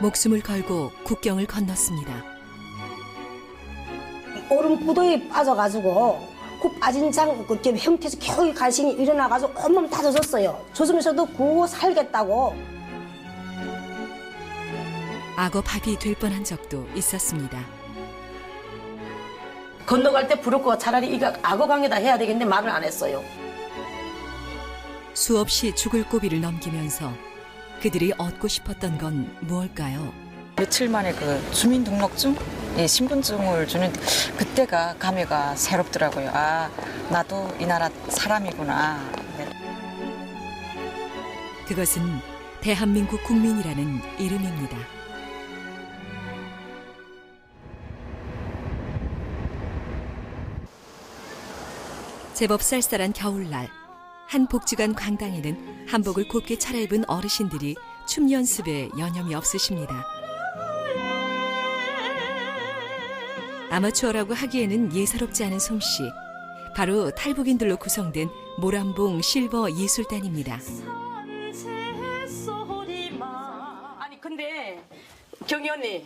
목숨을 걸고 국경을 건넜습니다. 얼음구덩이 빠져가지고 그 빠진 그 형태에서 겨우 갈신이 일어나가지고 온몸 다 젖었어요. 젖으면서도 구워 살겠다고. 악어 밥이 될 뻔한 적도 있었습니다. 건너갈 때 부럽고 차라리 이거 악어강에다 해야 되겠는데 말을 안 했어요. 수없이 죽을 고비를 넘기면서 그들이 얻고 싶었던 건 무엇일까요? 며칠 만에 그 주민등록증, 신분증을 주는 그때가 감회가 새롭더라고요. 아, 나도 이 나라 사람이구나. 네. 그것은 대한민국 국민이라는 이름입니다. 제법 쌀쌀한 겨울날, 한 복지관 광당에는 한복을 곱게 차려입은 어르신들이 춤 연습에 여념이 없으십니다. 아마추어라고 하기에는 예사롭지 않은 솜씨, 바로 탈북인들로 구성된 모란봉 실버 예술단입니다. 아니 근데 경희 언니,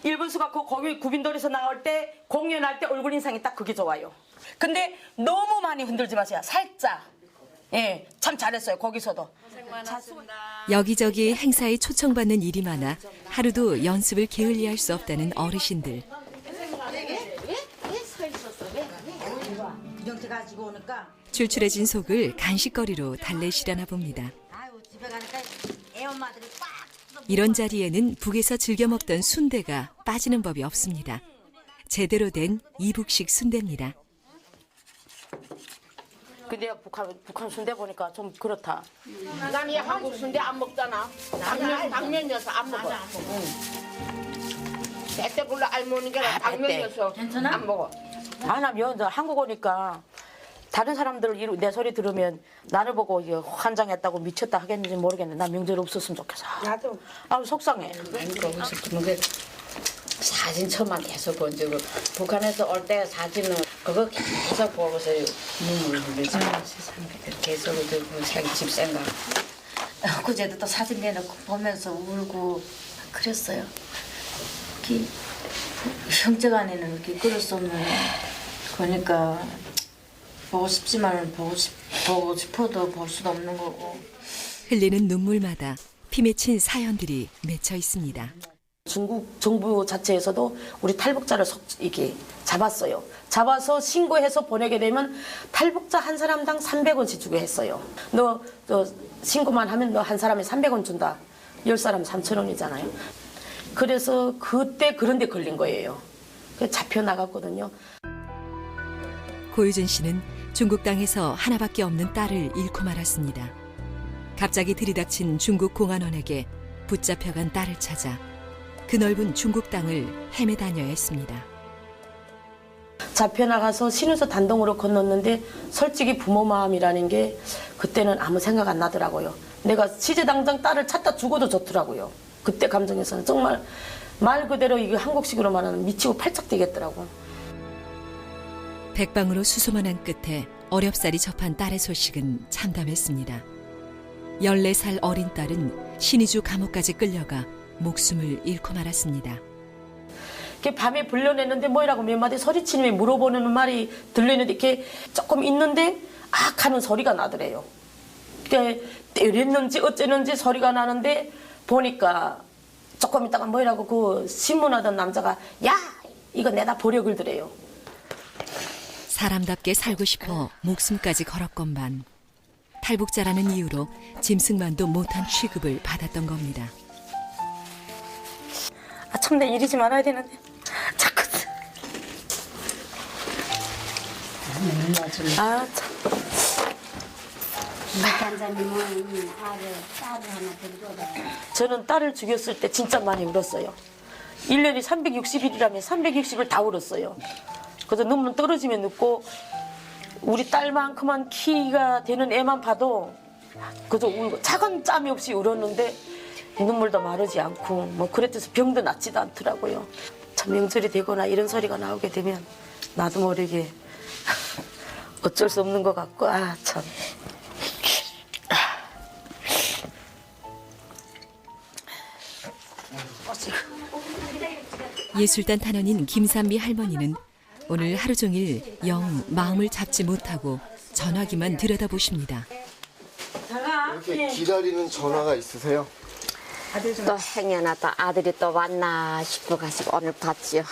일본수가 그 거기 구빈돌에서 나올 때 공연할 때 얼굴 인상이 딱 그게 좋아요. 근데 너무 많이 흔들지 마세요. 살짝. 예, 참 잘했어요. 거기서도. 여기저기 행사에 초청받는 일이 많아 하루도 연습을 게을리할 수 없다는 어르신들. 출출해진 속을 간식거리로 달래시려나 봅니다. 이런 자리에는 북에서 즐겨 먹던 순대가 빠지는 법이 없습니다. 제대로 된 이북식 순대입니다. 근데 북한 순대 보니까 좀 그렇다. 난 이 한국 순대 안 먹잖아. 당면이어서 안 먹어. 대때불로 알모는 게 당면이어서 안 먹어. 아, 나 한국 오니까 다른 사람들 내 소리 들으면 나를 보고 환장했다고 미쳤다 하겠는지 모르겠는데 나 명절 없었으면 좋겠어. 나도. 아, 속상해. 사진첩만 계속 본지고 북한에서 올 때 사진은 그거 계속 보고서 눈물 흘리죠. 세상에 계속 그 집 생각. 그제도 또 사진 내놓고 보면서 울고 그랬어요. 형제간에는 이렇게 그럴 수 없는 그러니까 보고 싶지만 보고 싶어도 볼 수도 없는 거고. 흘리는 눈물마다 피 맺힌 사연들이 맺혀 있습니다. 중국 정부 자체에서도 우리 탈북자를 이렇게 잡았어요. 잡아서 신고해서 보내게 되면 탈북자 한 사람당 300원씩 주게 했어요. 너 신고만 하면 너 한 사람에 300원 준다. 10사람 3,000원이잖아요. 그래서 그때 그런 데 걸린 거예요. 그래서 잡혀 나갔거든요. 고유진 씨는 중국 땅에서 하나밖에 없는 딸을 잃고 말았습니다. 갑자기 들이닥친 중국 공안원에게 붙잡혀간 딸을 찾아 그 넓은 중국 땅을 헤매 다녀야 했습니다. 잡혀나가서 신우서 단동으로 건넜는데 솔직히 부모 마음이라는 게 그때는 아무 생각 안 나더라고요. 내가 시제당장 딸을 찾다 죽어도 좋더라고요. 그때 감정에서는 정말 말 그대로 이게 한국식으로 말하면 미치고 팔짝 뛰겠더라고. 백방으로 수소문한 끝에 어렵사리 접한 딸의 소식은 참담했습니다. 14살 어린 딸은 신의주 감옥까지 끌려가 목숨을 잃고 말았습니다. 밤에 불러냈는데 뭐라고 몇 마디 소리치며 물어보는 말이 들리는데 이렇게 조금 있는데 악 하는 소리가 나더래요. 때렸는지 어쩌는지 소리가 나는데 보니까 조금 있다가 뭐라고 그 신문하던 남자가 야 이거 내다 버려 그러더래요. 사람답게 살고 싶어 목숨까지 걸었건만 탈북자라는 이유로 짐승만도 못한 취급을 받았던 겁니다. 아, 참, 내 이러지 말아야 되는데. 자꾸. 아, 참. 간사님은 딸을 하나 데려다. 저는 딸을 죽였을 때 진짜 많이 울었어요. 1년이 360일이라면 360을 다 울었어요. 그래서 눈물 떨어지면 웃고, 우리 딸만큼만 키가 되는 애만 봐도 그저 울고, 작은 짬이 없이 울었는데, 눈물도 마르지 않고 뭐 그랬듯이 병도 낫지도 않더라고요. 참 명절이 되거나 이런 소리가 나오게 되면 나도 모르게 어쩔 수 없는 것 같고 아 참. 예술단 단원인 김삼미 할머니는 오늘 하루 종일 영 마음을 잡지 못하고 전화기만 들여다보십니다. 이렇게 기다리는 전화가 있으세요? 또 행여나 또 아들이 또 왔나 싶어가지고 오늘 봤지요.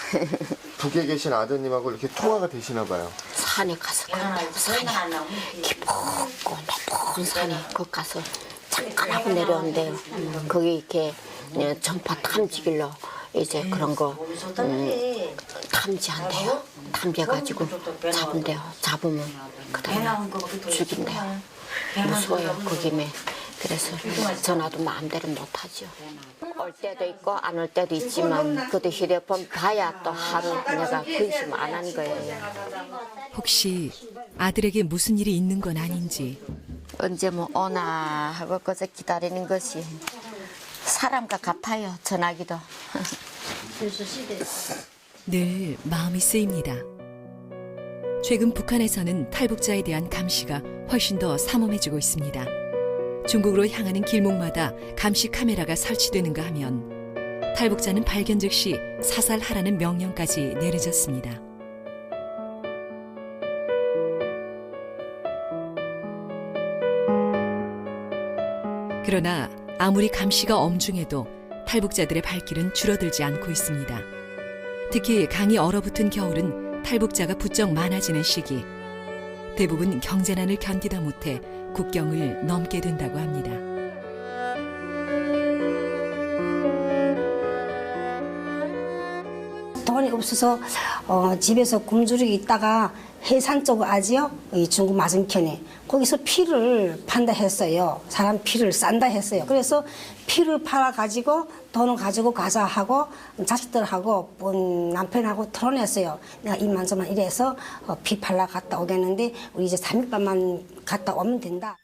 북에 계신 아드님하고 이렇게 통화가 되시나 봐요. 산에 가서 산에 깊고 높은 산에 거기 가서 잠깐 하고 내려온대요. 거기 이렇게 전파 탐지길로 이제 그런 거 탐지한대요. 탐지해가지고 잡은대요. 잡으면 그다음에 죽인대요. 무서워요 거기에. 그래서 전화도 마음대로 못하죠. 올 때도 있고 안 올 때도 있지만 그래도 휴대폰 봐야 또 하루 내가 근심 안 한 거예요. 혹시 아들에게 무슨 일이 있는 건 아닌지 언제 뭐 오나 하고 그저 기다리는 것이 사람과 같아요. 전화기도. 늘 마음이 쓰입니다. 최근 북한에서는 탈북자에 대한 감시가 훨씬 더 삼엄해지고 있습니다. 중국으로 향하는 길목마다 감시 카메라가 설치되는가 하면 탈북자는 발견 즉시 사살하라는 명령까지 내려졌습니다. 그러나 아무리 감시가 엄중해도 탈북자들의 발길은 줄어들지 않고 있습니다. 특히 강이 얼어붙은 겨울은 탈북자가 부쩍 많아지는 시기. 대부분 경제난을 견디다 못해 국경을 넘게 된다고 합니다. 돈이 없어서 집에서 굶주리고 있다가 해산 쪽 아지요? 이 중국 맞은편에 거기서 피를 판다 했어요. 사람 피를 싼다 했어요. 그래서 피를 팔아 가지고 돈을 가지고 가자 하고 자식들하고 남편하고 털어냈어요. 내가 이만저만 이래서 피 팔러 갔다 오겠는데 우리 이제 3일간만 갔다 오면 된다.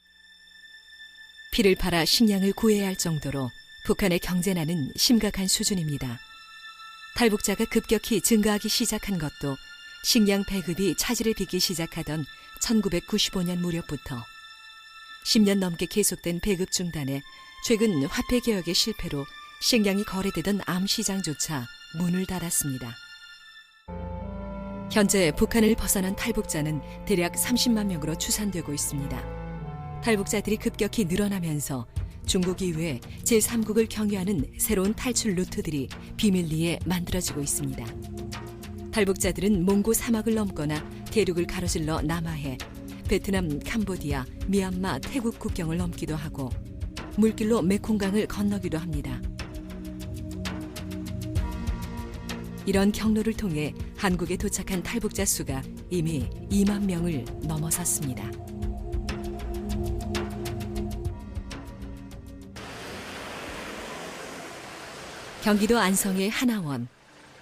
피를 팔아 식량을 구해야 할 정도로 북한의 경제난은 심각한 수준입니다. 탈북자가 급격히 증가하기 시작한 것도 식량 배급이 차질을 빚기 시작하던 1995년 무렵부터 10년 넘게 계속된 배급 중단에 최근 화폐 개혁의 실패로 식량이 거래되던 암시장조차 문을 닫았습니다. 현재 북한을 벗어난 탈북자는 대략 30만 명으로 추산되고 있습니다. 탈북자들이 급격히 늘어나면서 중국 이외 제3국을 경유하는 새로운 탈출 루트들이 비밀리에 만들어지고 있습니다. 탈북자들은 몽고 사막을 넘거나 대륙을 가로질러 남하해 베트남, 캄보디아, 미얀마, 태국 국경을 넘기도 하고 물길로 메콩강을 건너기도 합니다. 이런 경로를 통해 한국에 도착한 탈북자 수가 이미 2만 명을 넘어섰습니다. 경기도 안성의 하나원.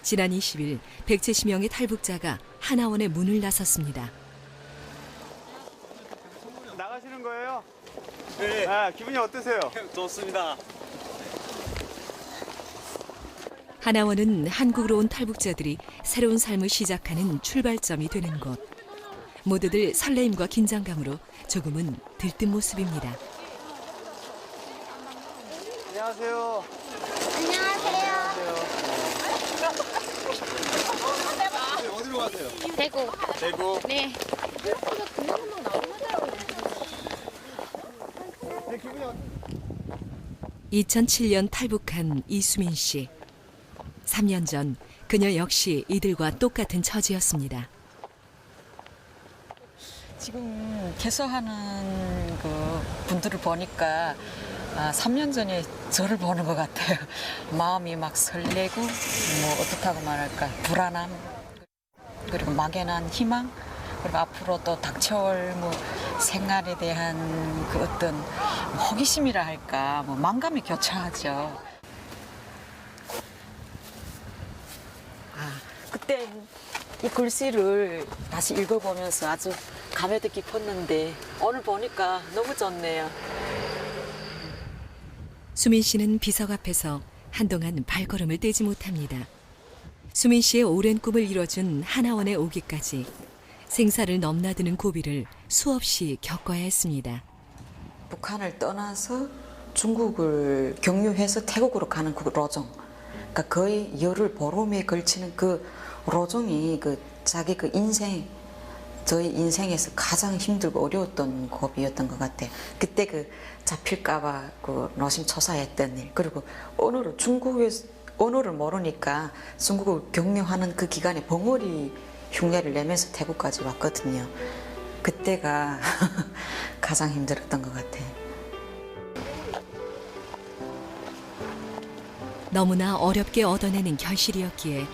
지난 20일 170명의 탈북자가 하나원의 문을 나섰습니다. 나가시는 거예요? 네. 아, 기분이 어떠세요? 좋습니다. 하나원은 한국으로 온 탈북자들이 새로운 삶을 시작하는 출발점이 되는 곳. 모두들 설레임과 긴장감으로 조금은 들뜬 모습입니다. 안녕하세요. 어디로 가세요? 대구. 대구. 네. 네, 기분이 2007년 탈북한 이수민 씨. 3년 전 그녀 역시 이들과 똑같은 처지였습니다. 지금 개소하는 그 분들을 보니까 3년 전에 저를 보는 것 같아요. 마음이 막 설레고 뭐 어떻다고 말할까 불안함 그리고 막연한 희망 그리고 앞으로 또 닥쳐올 뭐 생활에 대한 그 어떤 호기심이라 할까 뭐 만감이 교차하죠. 그때 이 글씨를 다시 읽어보면서 아주 감회도 깊었는데 오늘 보니까 너무 좋네요. 수민 씨는 비석 앞에서 한동안 발걸음을 떼지 못합니다. 수민 씨의 오랜 꿈을 이뤄준 하나원에 오기까지 생사를 넘나드는 고비를 수없이 겪어야 했습니다. 북한을 떠나서 중국을 경유해서 태국으로 가는 그 로정 그러니까 거의 열흘 보름에 걸치는 그 로종이 그 자기 그 인생, 저희 인생에서 가장 힘들고 어려웠던 고비였던 것 같아요. 그때 그 잡힐까봐 그 노심초사했던 일, 그리고 언어를 중국에서 언어를 모르니까 중국을 경유하는 그 기간에 벙어리 흉내를 내면서 태국까지 왔거든요. 그때가 가장 힘들었던 것 같아요. 너무나 어렵게 얻어내는 결실이었기에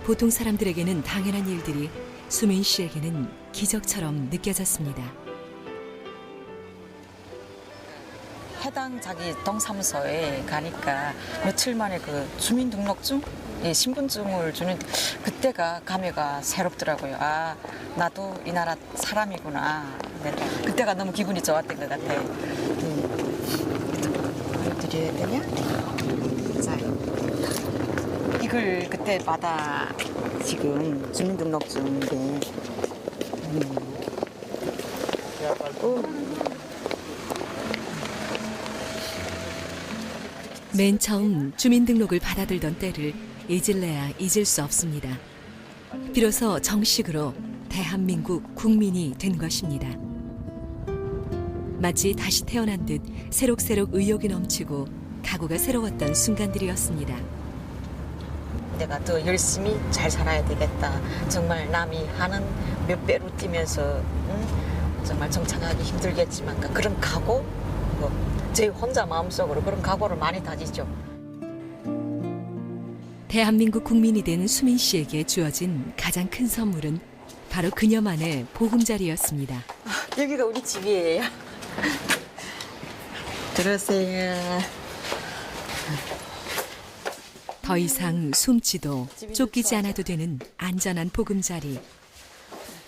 보통 사람들에게는 당연한 일들이 수민 씨에게는 기적처럼 느껴졌습니다. 해당 자기 동사무소에 가니까 며칠 만에 그 주민등록증, 예, 신분증을 주는 그때가 감회가 새롭더라고요. 아, 나도 이 나라 사람이구나. 네, 그때가 너무 기분이 좋았던 것 같아요. 보여드려야 되냐? 자, 이걸 그때 받아 지금 주민등록증인데. 맨 처음 주민등록을 받아들던 때를 잊을래야 잊을 수 없습니다. 비로소 정식으로 대한민국 국민이 된 것입니다. 마치 다시 태어난 듯 새록새록 의욕이 넘치고 각오가 새로웠던 순간들이었습니다. 내가 더 열심히 잘 살아야 되겠다. 정말 남이 하는 몇 배로 뛰면서 정말 정착하기 힘들겠지만 그런 각오, 제 혼자 마음속으로 그런 각오를 많이 다지죠. 대한민국 국민이 된 수민 씨에게 주어진 가장 큰 선물은 바로 그녀만의 보금자리였습니다. 여기가 우리 집이에요. 들어오세요. 더 이상 숨지도 쫓기지 않아도 되는 안전한 보금자리.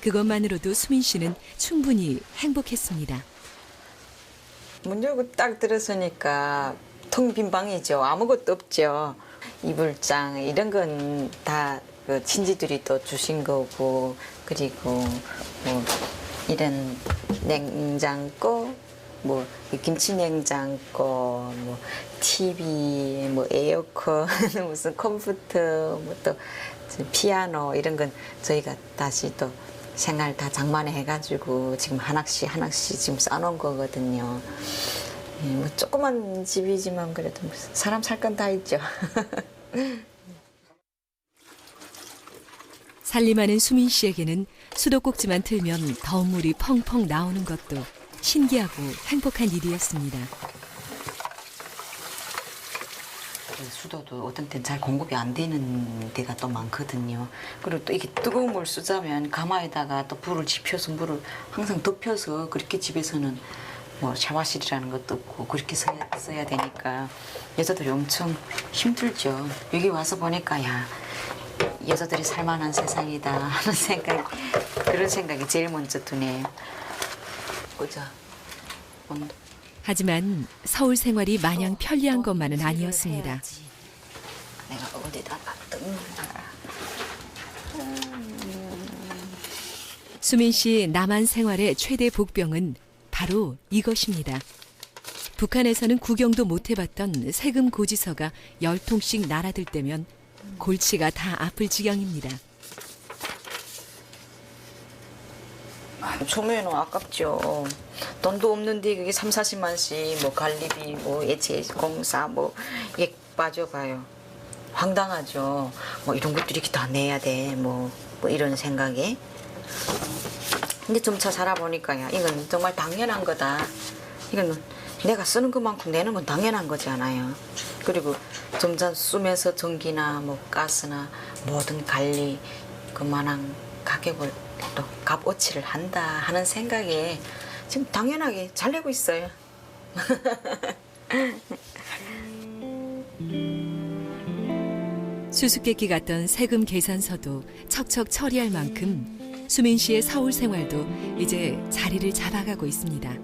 그것만으로도 수민 씨는 충분히 행복했습니다. 문 열고 딱 들어서니까 텅 빈 방이죠. 아무것도 없죠. 이불장 이런 건 다 그 친지들이 또 주신 거고, 그리고 뭐 이런 냉장고, 뭐 김치 냉장고, 뭐 TV, 뭐 에어컨, 무슨 컴퓨터, 뭐 또 피아노 이런 건 저희가 다시 또 생활 다 장만해 해가지고 지금 하나씩 지금 쌓아놓은 거거든요. 예, 뭐 조그만 집이지만 그래도 사람 살 건 다 있죠. 살림하는 수민 씨에게는 수도꼭지만 틀면 더운 물이 펑펑 나오는 것도 신기하고 행복한 일이었습니다. 수도도 어떤 때는 잘 공급이 안 되는 데가 또 많거든요. 그리고 또 이게 뜨거운 물 쓰자면 가마에다가 또 불을 지펴서 물을 항상 덮여서 그렇게 집에서는 뭐 샤워실이라는 것도 없고 그렇게 써야 되니까 여자들이 엄청 힘들죠. 여기 와서 보니까 야, 여자들이 살만한 세상이다 하는 그런 생각이 제일 먼저 드네요. 보자. 온도. 하지만 서울 생활이 마냥 편리한 것만은 아니었습니다. 내가 어디다 놨던 수민 씨 남한 생활의 최대 복병은 바로 이것입니다. 북한에서는 구경도 못 해봤던 세금 고지서가 10통씩 날아들 때면 골치가 다 아플 지경입니다. 처음에는 아깝죠. 돈도 없는데 그게 30-40만씩 뭐 관리비, 뭐 예체 공사 뭐 이게 빠져봐요. 황당하죠. 뭐 이런 것들이 이렇게 다 내야 돼. 뭐 이런 생각에. 근데 점차 살아보니까 야, 이건 정말 당연한 거다. 이건 내가 쓰는 것만큼 내는 건 당연한 거잖아요. 그리고 점점 쓰면서 전기나 뭐 가스나 모든 관리 그만한 가격을 또 값어치를 한다 하는 생각에 지금 당연하게 잘 내고 있어요. 수수께끼 같던 세금 계산서도 척척 처리할 만큼 수민 씨의 서울 생활도 이제 자리를 잡아가고 있습니다.